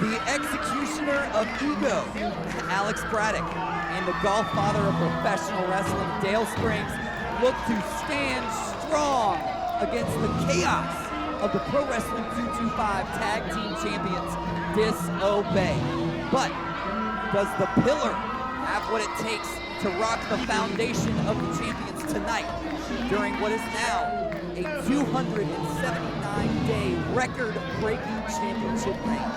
The executioner of ego, Alex Braddock, and the golf father of professional wrestling, Dale Springs, look to stand strong against the chaos of the Pro Wrestling 225 Tag Team Champions, Disobey. But does the Pillar have what it takes to rock the foundation of the champions tonight during what is now a 279-day record-breaking championship reign?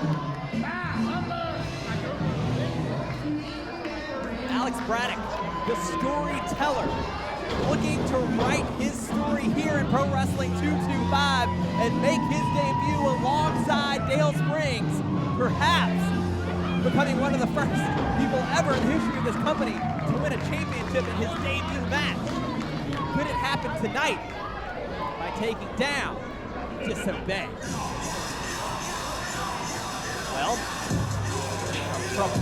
Alex Braddock, the storyteller, looking to write his story here in Pro Wrestling 225 and make his debut alongside Dale Springs, perhaps becoming one of the first people ever in the history of this company to win a championship in his debut match. Could it happen tonight by taking down Disobey? Well, trouble.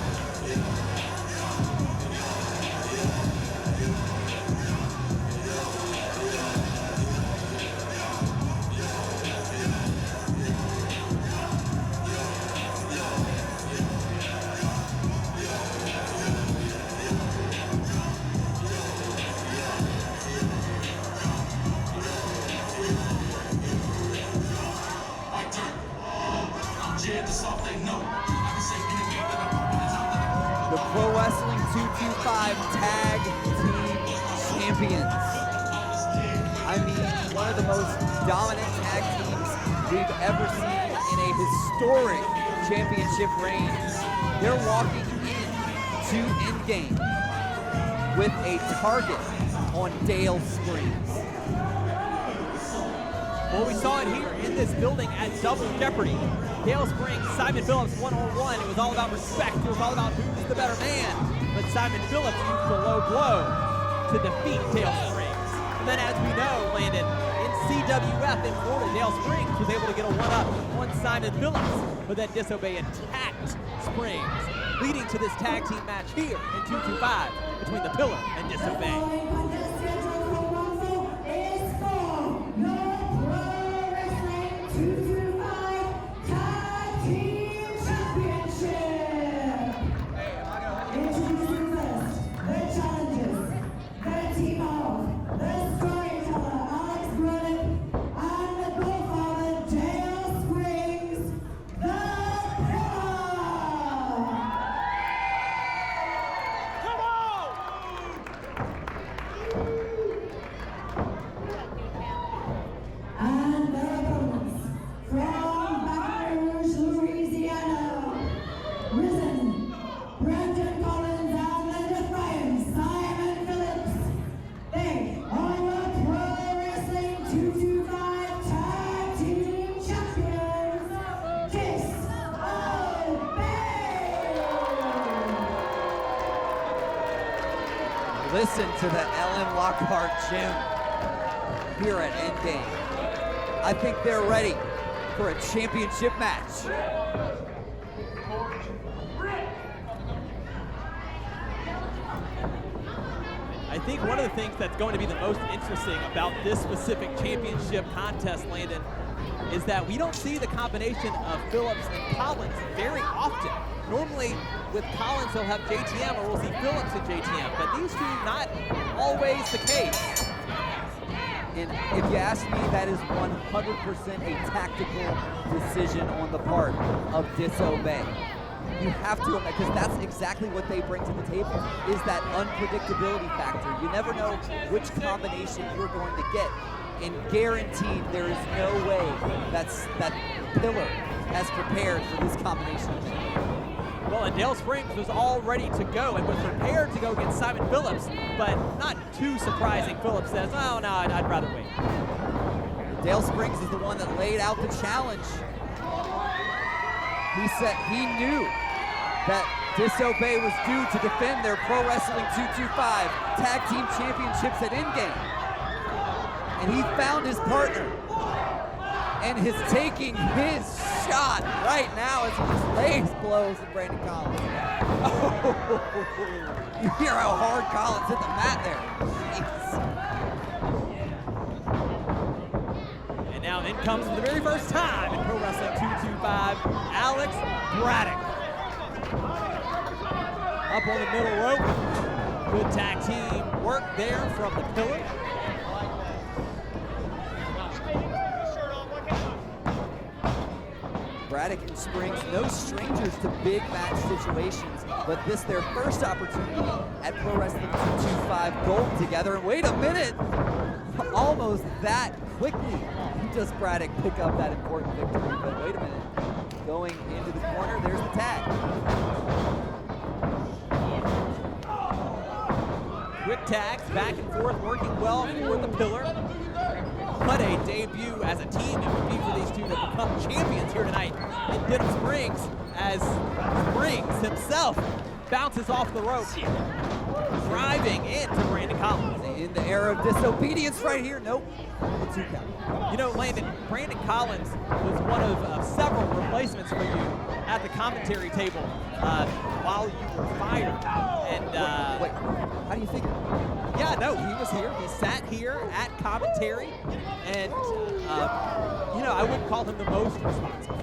The Pro Wrestling 225 Tag Team Champions. I mean, one of the most dominant tag teams we've ever seen in a historic championship reign. They're walking into ENDGAME with a target on Dale Springs. Well, we saw it here in this building at Double Jeopardy. Dale Springs, Simon Phillips, one-on-one. It was all about respect. It was all about who's the better man. But Simon Phillips used the low blow to defeat Dale Springs. And then, as we know, Landon, in CWF in Florida, Dale Springs was able to get a one-up on Simon Phillips, but then Disobey attacked Springs, leading to this tag team match here in 225 between the Pillar and Disobey. And their opponents from Baton Rouge, Louisiana, Risen, Brandon Collins and the defying Simon Phillips. They are the Pro Wrestling 225 Tag Team Champions, Disobey. Listen to the Ellen Lockhart Gym here at ENDGAME. I think they're ready for a championship match. I think one of the things that's going to be the most interesting about this specific championship contest, Landon, is that we don't see the combination of Phillips and Collins very often. Normally, with Collins, he'll have JTM, or we'll see Phillips and JTM, but these two, not always the case. And if you ask me, that is 100% a tactical decision on the part of Disobey. You have to, because that's exactly what they bring to the table, is that unpredictability factor. You never know which combination you're going to get. And guaranteed, there is no way that Pillar has prepared for this combination. Well, and Dale Springs was all ready to go and was prepared to go against Simon Phillips, but not too surprising. Phillips says, oh, no, I'd rather wait. Dale Springs is the one that laid out the challenge. He said he knew that Disobey was due to defend their Pro Wrestling 225 Tag Team Championships at ENDGAME. And he found his partner and is taking his shot right now as he lays blows at Brandon Collins. Oh, you hear how hard Collins hit the mat there. Jeez. And now In comes for the very first time in Pro Wrestling 225, Alex Braddock. Up on the middle rope. Good tag team work there from the pillar. Braddock and Springs, no strangers to big match situations, but this their first opportunity at Pro Wrestling 225 Gold together. And wait a minute, almost that quickly does Braddock pick up that important victory. But wait a minute, going into the corner, there's the tag. Quick tags, back and forth, working well for the pillar. What a debut as a team it would be for these two to become champions here tonight in Denham Springs, as Springs himself bounces off the rope, driving into Brandon Collins. In the era of disobedience right here, nope, the 2 count. You know, Landon, Brandon Collins was one of several replacements for you at the commentary table while you were fired. And wait, how do you figure? Yeah, no, he was here. He sat here at commentary, and you know, I wouldn't call him the most responsible.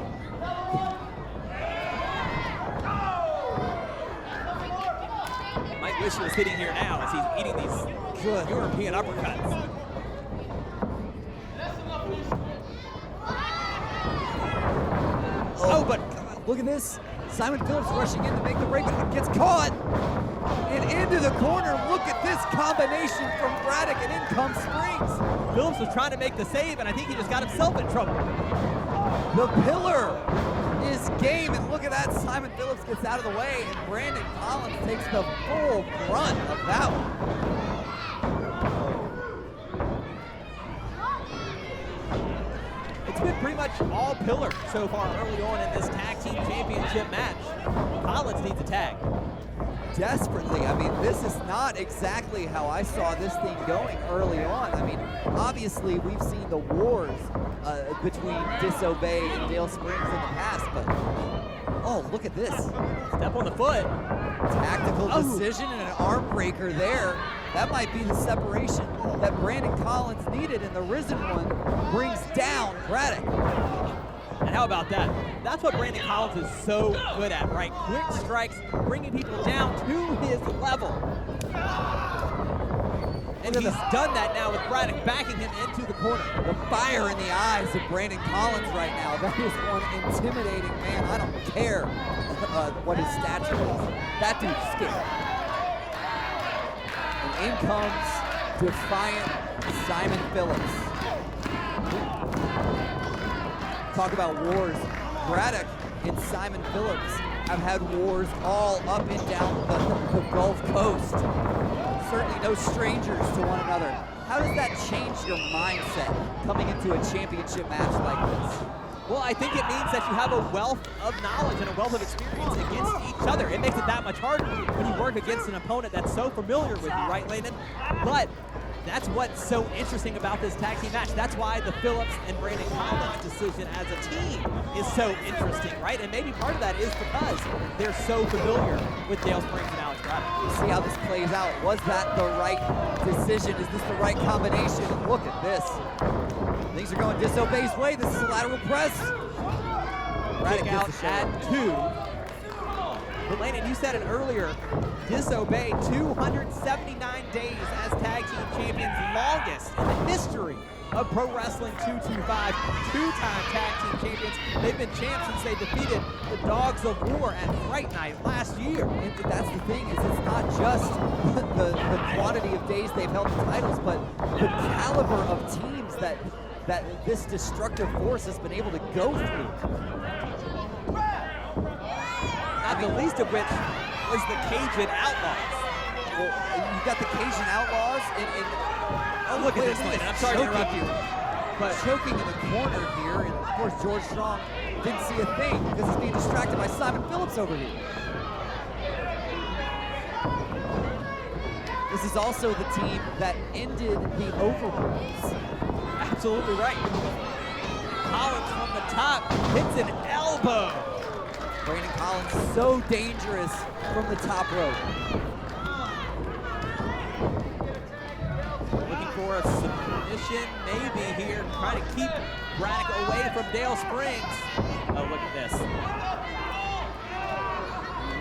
Might wish he was sitting here now as he's eating these good European uppercuts. Oh, but look at this. Simon Phillips rushing in to make the break, but gets caught. And into the corner. Look at this combination from Braddock, and in comes Springs. Phillips was trying to make the save, and I think he just got himself in trouble. The pillar is game, and look at that. Simon Phillips gets out of the way, and Brandon Collins takes the full brunt of that one. It's been pretty much all pillar so far early on in this tag team championship match. Collins needs a tag. Desperately. I mean, this is not exactly how I saw this thing going early on. I mean, obviously we've seen the wars between Disobey and Dale Springs in the past, but oh, look at this. Step on the foot. Tactical decision and an arm breaker there. That might be the separation that Brandon Collins needed, and the Risen one brings down Braddock. And how about that? That's what Brandon Collins is so good at, right? Quick strikes, bringing people down to his level. And he's done that now with Braddock backing him into the corner. The fire in the eyes of Brandon Collins right now. That is one intimidating man. I don't care what his stature is. That dude's scary. And in comes defiant Simon Phillips. Talk about wars. Braddock and Simon Phillips have had wars all up and down the Gulf Coast. Certainly no strangers to one another. How does that change your mindset coming into a championship match like this? Well, I think it means that you have a wealth of knowledge and a wealth of experience against each other. It makes it that much harder when you work against an opponent that's so familiar with you, right, Landon? But that's what's so interesting about this tag team match. That's why the Phillips and Brandon Collins decision as a team is so interesting, right? And maybe part of that is because they're so familiar with Dale Springs and Alex Braddock. We'll see how this plays out. Was that the right decision? Is this the right combination? Look at this. Things are going Disobey's way. This is a lateral press. Braddock out at 2. But Landon, you said it earlier, Disobey 279 days as tag team champions, longest in the history of Pro Wrestling 225, two-time tag team champions. They've been champs since they defeated the Dogs of War at Fright Night last year. And that's the thing, is it's not just the quantity of days they've held the titles, but the caliber of teams that this destructive force has been able to go through. Not the least of which was the Cajun Outlaws. Well, you got the Cajun Outlaws, and oh, look at this, Landon. I'm sorry to interrupt you. But choking in the corner here, and of course George Strong didn't see a thing because he's being distracted by Simon Phillips over here. This is also the team that ended the overrules. Absolutely right. Collins from the top hits an elbow. Brandon Collins so dangerous from the top rope. Looking for a submission maybe here, trying to keep Braddock away from Dale Springs. Oh, look at this.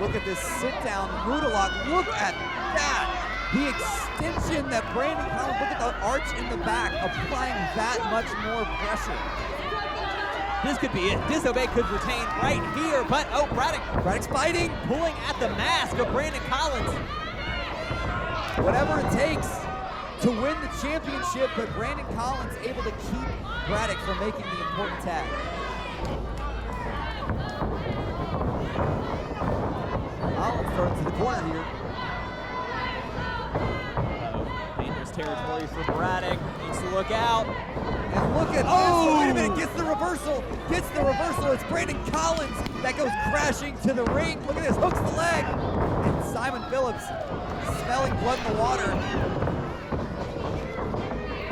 Look at this sit-down monologue. Look at that. The extension that Brandon Collins, look at the arch in the back, applying that much more pressure. This could be it. Disobey could retain right here, but oh, Braddock's fighting. pulling at the mask of Brandon Collins. Whatever it takes to win the championship, but Brandon Collins able to keep Braddock from making the important tag. Collins thrown to the corner here. Dangerous territory for Braddock. Needs to look out. And look at this. Wait a minute. Gets the reversal. It's Brandon Collins that goes crashing to the ring. Look at this. Hooks the leg. And Simon Phillips smelling blood in the water.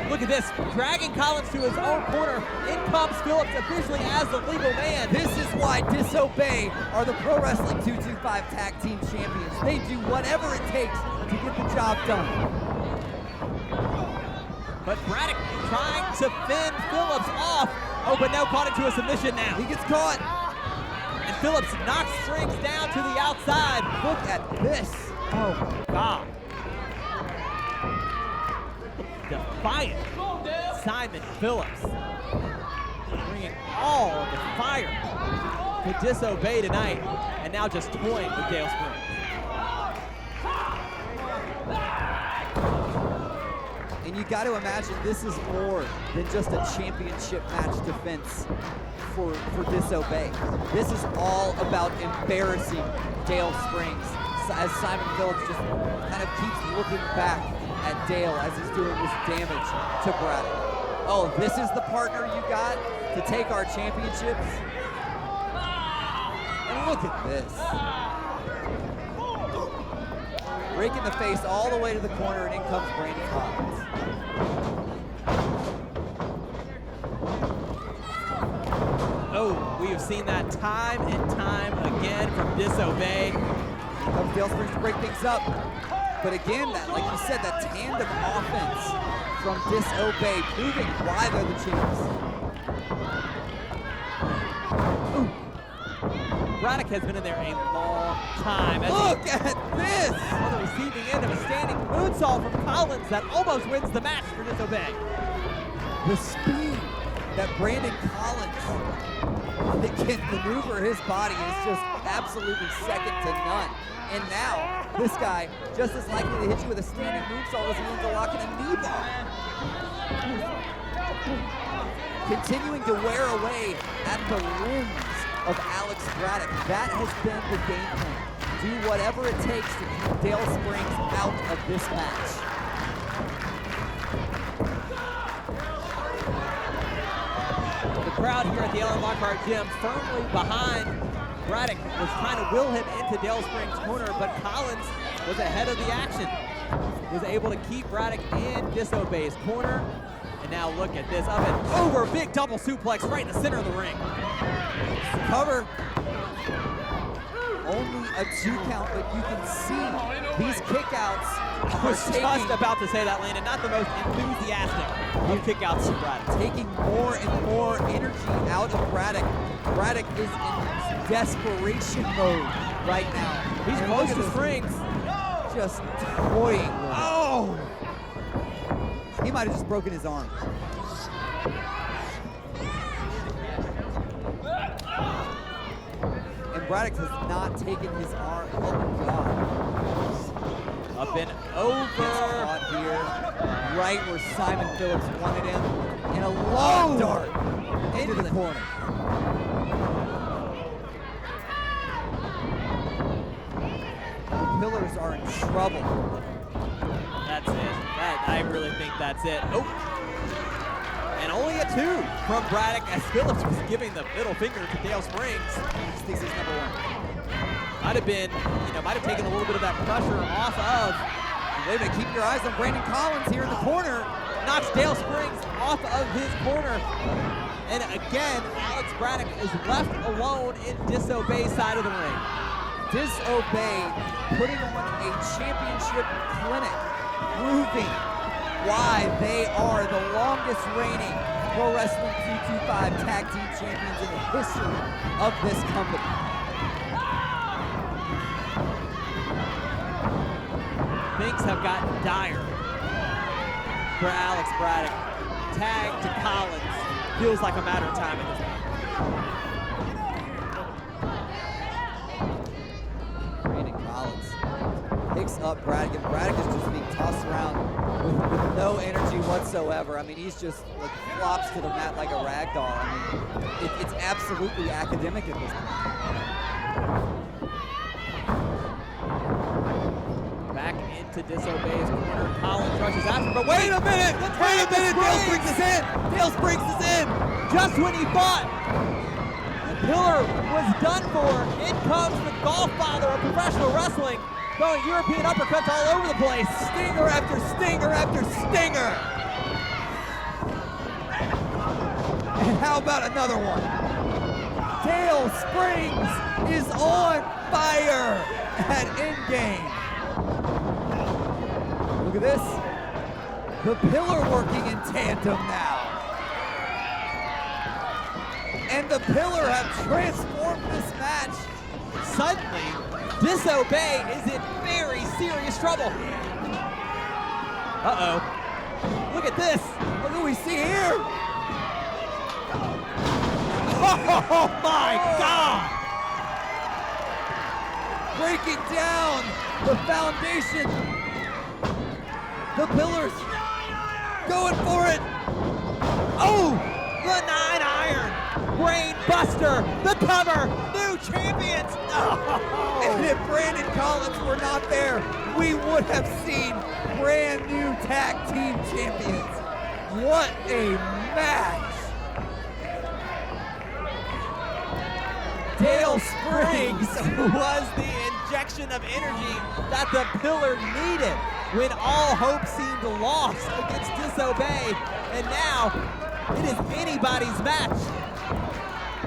Look at this. Dragging Collins to his own corner. In comes Phillips officially as the legal man. This is why Disobey are the Pro Wrestling 225 Tag Team Champions. They do whatever it takes to get the job done. But Braddock trying to fend Phillips off. Oh, but now caught into a submission now. He gets caught. And Phillips knocks Springs down to the outside. Look at this. Oh, my God. Defiant Simon Phillips. Bringing all of the fire to Disobey tonight. And now just toying with Dale Springs. And you got to imagine this is more than just a championship match defense for Disobey. This is all about embarrassing Dale Springs as Simon Phillips just kind of keeps looking back at Dale as he's doing this damage to Braddock. Oh, this is the partner you got to take our championships? And look at this. Raking the face all the way to the corner, and in comes Brandon Collins. Oh, we have seen that time and time again from Disobey. Here comes Dale Springs to break things up. But again, that, like you said, that tandem offense from Disobey, proving why they're the champs. Ooh. Braddock has been in there a long time. Look at this! On the receiving end of a standing moonsault from Collins that almost wins the match for Disobey. The speed that Brandon Collins can maneuver his body is just absolutely second to none. And now, this guy just as likely to hit you with a standing moonsault as he is to lock in a knee bar. Continuing to wear away at the limbs of Alex Braddock. That has been the game plan. Do whatever it takes to keep Dale Springs out of this match. The crowd here at the Ellen Lockhart Gym firmly behind Braddock, was trying to will him into Dale Springs' corner, but Collins was ahead of the action. Was able to keep Braddock in Disobey's corner. And now look at this, up and over, big double suplex right in the center of the ring. Cover. Only a 2 count, but you can see these kickouts. I was just about to say that, Landon. Not the most enthusiastic of kickouts to Braddock. Taking more and more energy out of Braddock. Braddock is in desperation mode right now. He's And close look at to this, Springs. just toying with it. Oh! He might have just broken his arm. And Braddock has not taken his arm. Oh, God. Up and over. Caught here, right where Simon Phillips wanted him. And a long dart into the corner. The Pillars are in trouble. That's it. I really think that's it. Oh. And only a 2 from Braddock as Phillips was giving the middle finger to Dale Springs. He just thinks he's number 1. Might have been, might have taken a little bit of that pressure off of. Wait a minute, keep your eyes on Brandon Collins here in the corner. Knocks Dale Springs off of his corner. And again, Alex Braddock is left alone in Disobey's side of the ring. Disobey putting on a championship clinic, proving why they are the longest reigning Pro Wrestling 225 Tag Team Champions in the history of this company. Things have gotten dire for Alex Braddock. Tag to Collins feels like a matter of time at this point. Brandon Collins picks up Braddock, and Braddock is just being tossed around with no energy whatsoever. I mean, he's just like flops to the mat like a rag doll. I mean, it's absolutely academic at this point. Back into Disobey's corner. Collins rushes after, but wait a minute! Wait a minute! Dale Springs is in! Dale Springs is in! Just when he thought the pillar was done for, in comes the Godfather of professional wrestling, throwing European uppercuts all over the place. Stinger after stinger after stinger! And how about another one? Dale Springs is on fire at ENDGAME. Look at this. The pillar working in tandem now. And the pillar have transformed this match. Suddenly, Disobey is in very serious trouble. Uh-oh. Look at this. Look what we see here. Oh my God! Breaking down the foundation. The pillars going for it. Oh, the 9-iron. Brain buster, the cover, new champions. Oh. And if Brandon Collins were not there, we would have seen brand new tag team champions. What a match. Dale Springs was the injection of energy that the pillar needed when all hope seemed lost against Disobey, and now it is anybody's match.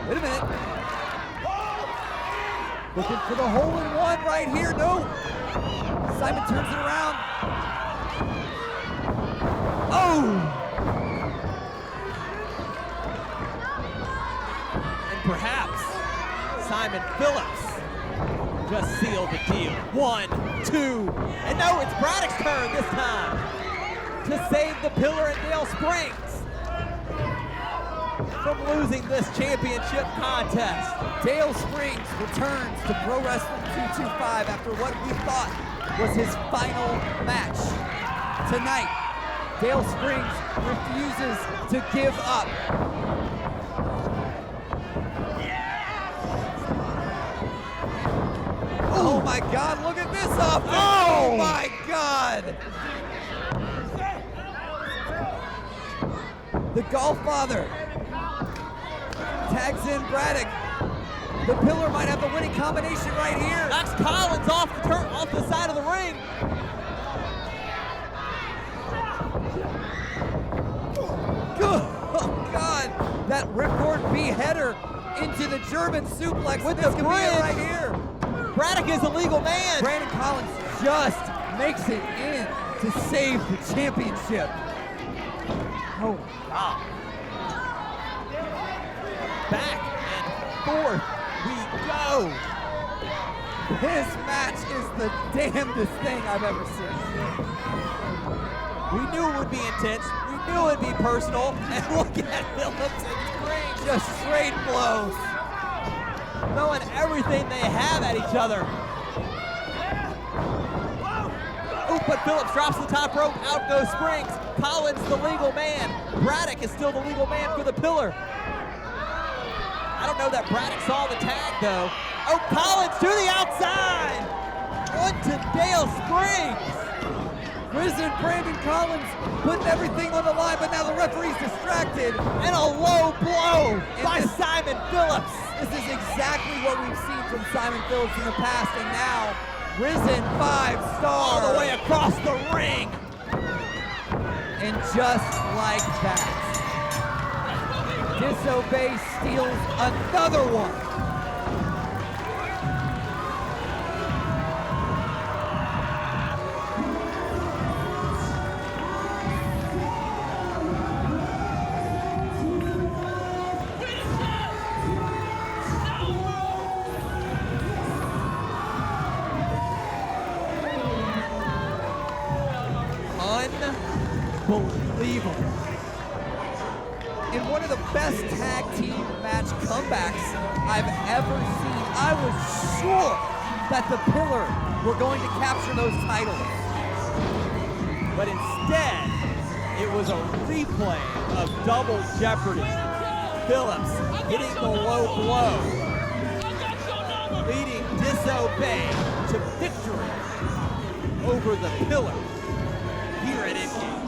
Wait a minute. Looking for the hole-in-one right here. No. Simon turns it around. Oh! And perhaps Simon Phillips just sealed the deal. 1, 2, and no, it's Braddock's turn this time to save the pillar and Dale Springs from losing this championship contest. Dale Springs returns to Pro Wrestling 225 after what we thought was his final match. Tonight, Dale Springs refuses to give up. Oh my God, look at this up! Oh my God! The Godfather tags in Braddock. The pillar might have the winning combination right here. Knocks Collins off the side of the ring. Oh God! That ripcord beheader into the German suplex with this bridge right here. Braddock is a legal man. Brandon Collins just makes it in to save the championship. Oh God! Back and forth we go. This match is the damnedest thing I've ever seen. We knew it would be intense. We knew it would be personal. And look at Phillips and Springs. Just straight blows. Throwing everything they have at each other. Oh, but Phillips drops the top rope. Out goes Springs. Collins, the legal man. Braddock is still the legal man for the pillar. I don't know that Braddock saw the tag, though. Oh, Collins to the outside. On to Dale Springs. Risen Brandon Collins putting everything on the line, but now the referee's distracted. And a low blow by Simon Phillips. This is exactly what we've seen from Simon Phillips in the past, and now Risen 5-star. All the way across the ring. And just like that, Disobey steals another one. the best tag team match comebacks I've ever seen. I was sure that the Pillar were going to capture those titles. But instead, it was a replay of Double Jeopardy. Phillips hitting the low blow, leading Disobey to victory over the Pillar here at ENDGAME.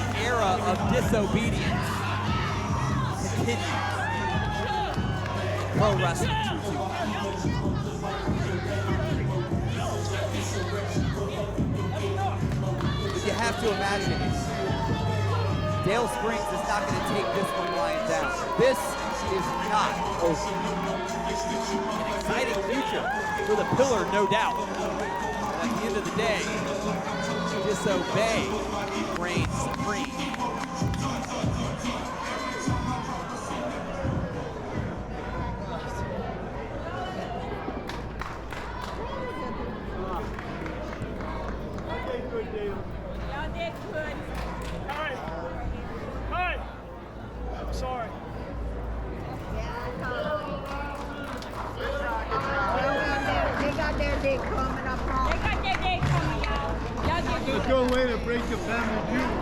The era of disobedience continues. Pro Wrestling 2. You have to imagine Dale Springs is not going to take this one lying down. This is not over. An exciting future for the Pillar, no doubt. But at the end of the day, Disobey reigns supreme. Y'all did good. Hi. Hi. I'm sorry. They got their day coming up. They got their day coming, y'all. Y'all did good. Let's go away to break the family feud.